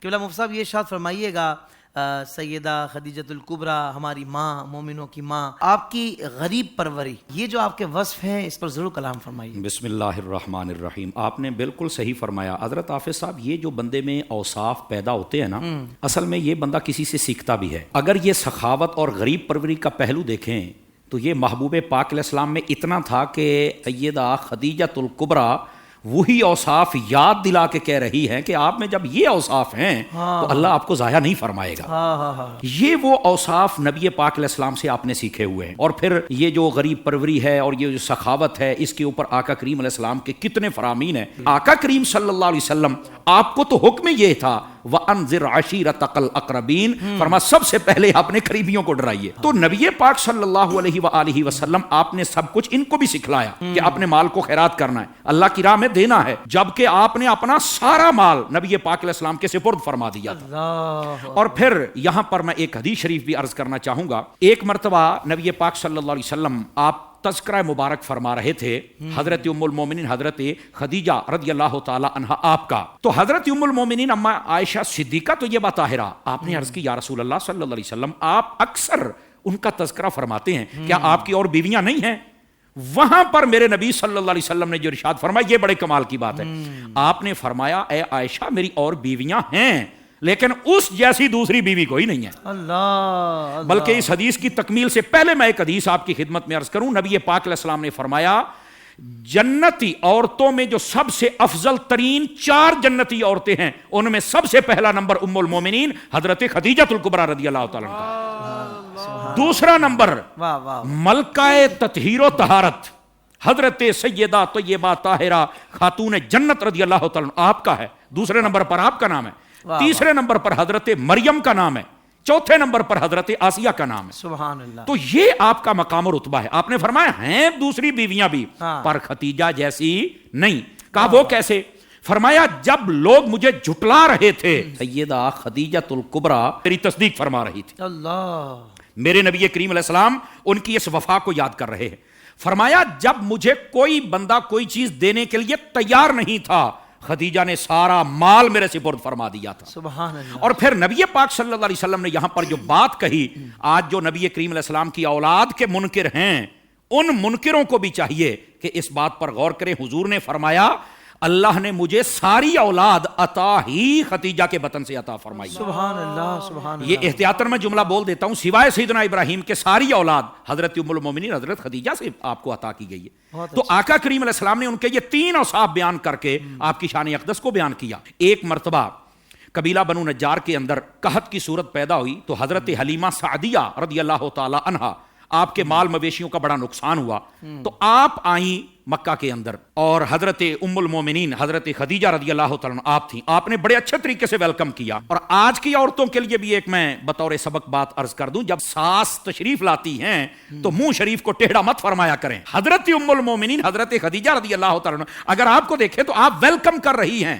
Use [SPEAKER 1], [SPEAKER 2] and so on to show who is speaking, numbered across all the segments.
[SPEAKER 1] قبلہ مفتی صاحب یہ ارشاد فرمائیے گا، سیدہ خدیجۃ الکبریٰ ہماری ماں، مومنوں کی ماں، آپ کی غریب پروری، یہ جو آپ کے وصف ہیں اس پر ضرور کلام فرمائیے۔
[SPEAKER 2] بسم اللہ الرحمن الرحیم۔ آپ نے بالکل صحیح فرمایا حضرت حافظ صاحب، یہ جو بندے میں اوصاف پیدا ہوتے ہیں نا، اصل میں یہ بندہ کسی سے سیکھتا بھی ہے۔ اگر یہ سخاوت اور غریب پروری کا پہلو دیکھیں تو یہ محبوب پاک علیہ السلام میں اتنا تھا کہ سیدہ خدیجۃ الکبریٰ وہی اوصاف یاد دلا کے کہہ رہی ہیں کہ آپ میں جب یہ اوصاف ہیں تو اللہ آپ کو ضائع نہیں فرمائے گا۔ یہ وہ اوصاف نبی پاک علیہ السلام سے آپ نے سیکھے ہوئے ہیں۔ اور پھر یہ جو غریب پروری ہے اور یہ جو سخاوت ہے، اس کے اوپر آقا کریم علیہ السلام کے کتنے فرامین ہیں۔ آقا کریم صلی اللہ علیہ وسلم آپ کو تو حکم یہ تھا وَأَنذِرْ عَشِيرَتَكَ الْأَقْرَبِينَ، فرما سب سے پہلے اپنے قریبیوں کو ڈرائیے۔ تو نبی پاک صلی اللہ علیہ وآلہ وسلم آپ نے سب کچھ ان کو بھی سکھلایا کہ اپنے مال کو خیرات کرنا ہے، اللہ کی راہ میں دینا ہے، جبکہ آپ نے اپنا سارا مال نبی پاک علیہ السلام کے سپرد فرما دیا تھا۔ اور پھر یہاں پر میں ایک حدیث شریف بھی عرض کرنا چاہوں گا۔ ایک مرتبہ نبی پاک صلی اللہ علیہ وسلم آپ تذکرہ مبارک فرما رہے تھے حضرت ام المومنین حضرت خدیجہ رضی اللہ تعالی عنہا آپ کا۔ تو حضرت ام المومنین اما عائشہ صدیقہ تو یہ بطاہرہ، آپ نے عرض کی یا رسول اللہ صلی اللہ علیہ وسلم، آپ اکثر ان کا تذکرہ فرماتے ہیں، کیا آپ کی اور بیویاں نہیں ہیں؟ وہاں پر میرے نبی صلی اللہ علیہ وسلم نے جو ارشاد فرمایا، یہ بڑے کمال کی بات ہے۔ آپ نے فرمایا اے عائشہ میری اور بیویاں ہیں، لیکن اس جیسی دوسری بیوی کوئی نہیں ہے۔
[SPEAKER 1] اللہ
[SPEAKER 2] بلکہ اس حدیث کی تکمیل سے پہلے میں ایک حدیث آپ کی خدمت میں عرض کروں۔ نبی پاک علیہ السلام نے فرمایا جنتی عورتوں میں جو سب سے افضل ترین 4 جنتی عورتیں ہیں، ان میں سب سے پہلا نمبر ام المومنین حضرت خدیجۃ الکبریٰ رضی اللہ تعالیٰ عنہا، دوسرا نمبر ملکہ تطہیر و طہارت حضرت سیدہ طیبہ طاہرہ خاتون جنت رضی اللہ تعالیٰ عنہ آپ کا ہے، دوسرے نمبر پر آپ کا نام ہے، تیسرے نمبر پر حضرت مریم کا نام ہے، چوتھے نمبر پر حضرت آسیہ کا نام ہے۔
[SPEAKER 1] سبحان اللہ۔
[SPEAKER 2] تو یہ آپ کا مقام و رتبہ ہے۔ آپ نے فرمایا ہیں دوسری بیویاں بھی، پر خدیجہ جیسی نہیں۔ کہا وہ کیسے؟ فرمایا جب لوگ مجھے جھٹلا رہے تھے، سیدہ خدیجۃ الکبریٰ میری تصدیق فرما رہی تھی۔
[SPEAKER 1] اللہ،
[SPEAKER 2] میرے نبی کریم علیہ السلام ان کی اس وفا کو یاد کر رہے ہیں۔ فرمایا جب مجھے کوئی بندہ کوئی چیز دینے کے لیے تیار نہیں تھا، خدیجہ نے سارا مال میرے سپرد فرما دیا تھا۔
[SPEAKER 1] سبحان اللہ۔
[SPEAKER 2] اور پھر نبی پاک صلی اللہ علیہ وسلم نے یہاں پر جو بات کہی، آج جو نبی کریم علیہ السلام کی اولاد کے منکر ہیں، ان منکروں کو بھی چاہیے کہ اس بات پر غور کریں۔ حضور نے فرمایا اللہ نے مجھے ساری اولاد عطا ہی خدیجہ کے بطن سے عطا فرمائی۔
[SPEAKER 1] سبحان اللہ، سبحان اللہ۔
[SPEAKER 2] یہ احتیاطاً میں جملہ بول دیتا ہوں، سوائے سیدنا ابراہیم کے ساری اولاد حضرت ام المومنین حضرت خدیجہ سے آپ کو عطا کی گئی ہے۔ تو آقا کریم علیہ السلام نے ان کے یہ 3 اوصاف بیان کر کے آپ کی شان اقدس کو بیان کیا۔ ایک مرتبہ قبیلہ بنو نجار کے اندر قحط کی صورت پیدا ہوئی تو حضرت حلیمہ سعدیہ رضی اللہ تعالی عنہا، آپ کے مال مویشیوں کا بڑا نقصان ہوا، تو آپ آئیں مکہ کے اندر، اور حضرت ام المومنین حضرت خدیجہ رضی اللہ تعالیٰ عنہ آپ تھیں۔ آپ نے بڑے اچھے طریقے سے ویلکم کیا۔ اور آج کی عورتوں کے لیے بھی ایک میں بطور سبق بات عرض کر دوں، جب ساس تشریف لاتی ہیں تو منہ شریف کو ٹیڑھا مت فرمایا کریں۔ حضرت ام المومنین حضرت خدیجہ رضی اللہ تعالیٰ عنہ اگر آپ کو دیکھیں تو آپ ویلکم کر رہی ہیں،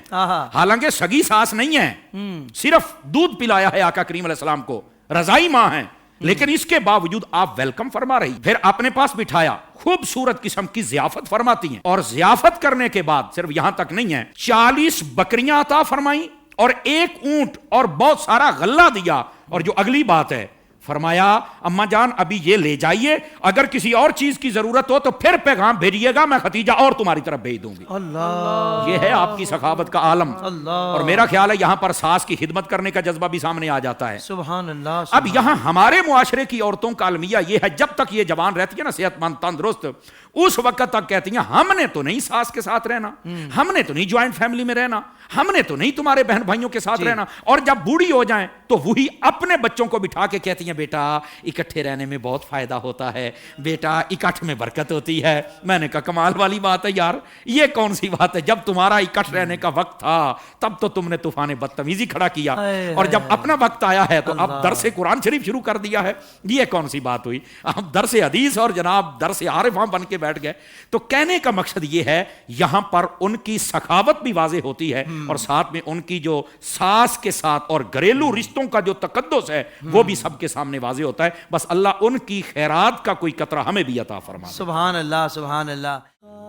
[SPEAKER 2] حالانکہ سگی ساس نہیں ہیں، صرف دودھ پلایا ہے آقا کریم علیہ السلام کو، رضائی ماں ہیں، لیکن اس کے باوجود آپ ویلکم فرما رہی۔ پھر اپنے پاس بٹھایا، خوبصورت قسم کی ضیافت فرماتی ہیں، اور ضیافت کرنے کے بعد صرف یہاں تک نہیں ہے، 40 بکریاں عطا فرمائیں اور 1 اونٹ اور بہت سارا غلہ دیا۔ اور جو اگلی بات ہے، فرمایا اماں جان ابھی یہ لے جائیے، اگر کسی اور چیز کی ضرورت ہو تو پھر پیغام بھیجیے گا، میں خدیجہ اور تمہاری طرف بھیج دوں گی۔
[SPEAKER 1] اللہ،
[SPEAKER 2] یہ ہے آپ کی سخاوت کا عالم۔ اور میرا خیال ہے یہاں پر ساس کی خدمت کرنے کا جذبہ بھی سامنے آ جاتا ہے۔
[SPEAKER 1] سبحان اللہ۔
[SPEAKER 2] اب یہاں ہمارے معاشرے کی عورتوں کا المیہ یہ ہے، جب تک یہ جوان رہتی ہے نا، صحت مند تندرست، اس وقت تک کہتی ہیں ہم نے تو نہیں ساس کے ساتھ رہنا، ہم نے تو نہیں جوائنٹ فیملی میں رہنا، ہم نے تو نہیں تمہارے بہن بھائیوں کے ساتھ رہنا۔ اور جب بوڑھی ہو جائیں تو وہی اپنے بچوں کو بٹھا کے کہتی ہیں بیٹا اکٹھے رہنے میں بہت فائدہ ہوتا ہے، بیٹا اکٹھ میں برکت ہوتی ہے۔ میں نے کہا کمال والی بات ہے یار، یہ کون سی بات ہے؟ جب تمہارا اکٹھ رہنے کا وقت تھا تب تو تم نے طوفان بدتمیزی کھڑا کیا، اور جب اپنا وقت آیا ہے تو اب درس قرآن شریف شروع کر دیا ہے۔ یہ کون سی بات ہوئی؟ اب درس حدیث اور جناب درس عارف بن کے بیٹھ گئے۔ تو کہنے کا مقصد یہ ہے، یہاں پر ان کی سخاوت بھی واضح ہوتی ہے، اور ساتھ میں ان کی جو ساس کے ساتھ اور گھریلو رشتوں کا جو تقدس ہے وہ بھی سب کے سامنے واضح ہوتا ہے۔ بس اللہ ان کی خیرات کا کوئی قطرہ ہمیں بھی عطا فرمائے۔
[SPEAKER 1] سبحان اللہ، سبحان اللہ۔